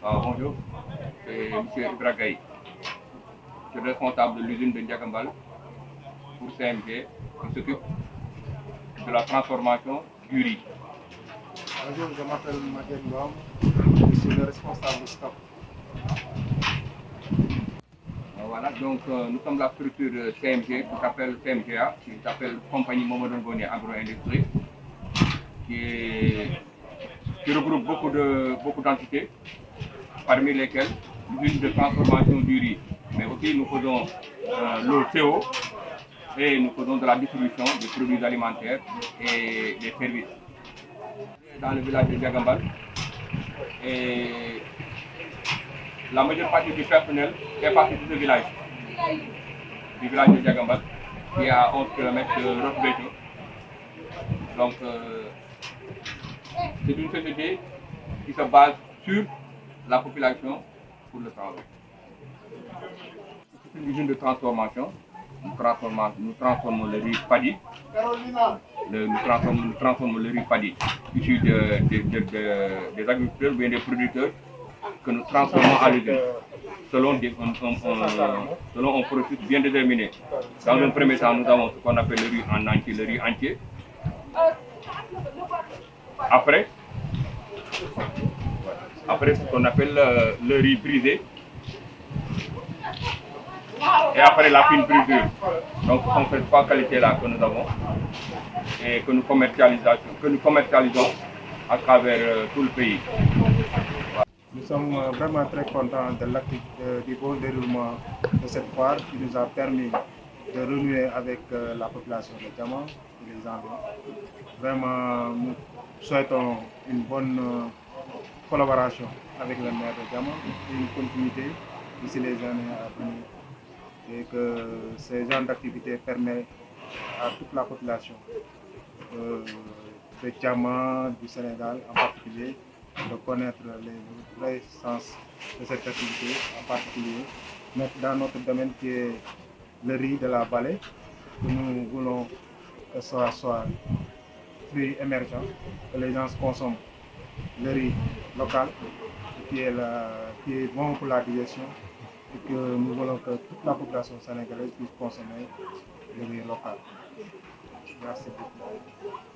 Bonjour, c'est M. Ibrahim. Je suis responsable de l'usine de Ndiagambal pour CMG qui s'occupe de la transformation du riz. Bonjour, je m'appelle Maguette Ngom, je suis le responsable stock. Voilà, donc nous sommes la structure CMG qui s'appelle CMGA, qui s'appelle Compagnie Momodou Ngoné Agro-Industrie, qui regroupe beaucoup d'entités, parmi lesquelles l'usine de transformation du riz. Mais aussi nous faisons le CO et nous faisons de la distribution des produits alimentaires et des services. Dans le village de Ndiagambal, et la majeure partie du personnel fait partie de ce village, du village de Ndiagambal, qui est à 11 km de Ross Béthio. Donc, c'est une société qui se base sur la population pour le travail. C'est une usine de transformation. Nous transformons le riz paddy. Nous transformons le riz paddy issu des agriculteurs ou bien des producteurs que nous transformons à l'usine selon un processus bien déterminé. Dans un premier temps, nous avons ce qu'on appelle le riz en entier, le riz entier. Après ce qu'on appelle le riz brisé. Et après la fine brisure. Donc ce sont ces trois qualités-là que nous avons et que nous commercialisons à travers tout le pays. Nous sommes vraiment très contents du bon déroulement de cette foire qui nous a permis de renouer avec la population de Diama et les environs. Vraiment, nous souhaitons une bonne collaboration avec le maire de Diama et une continuité d'ici les années à venir. Et que ces genres d'activités permettent à toute la population de Diama, du Sénégal en particulier, de connaître les vrais sens de cette activité, en particulier dans notre domaine qui est le riz de la vallée, que nous voulons que ce soit fruit émergent, que les gens consomment le riz local, qui est bon pour la digestion, et que nous voulons que toute la population sénégalaise puisse consommer le riz local. Merci beaucoup.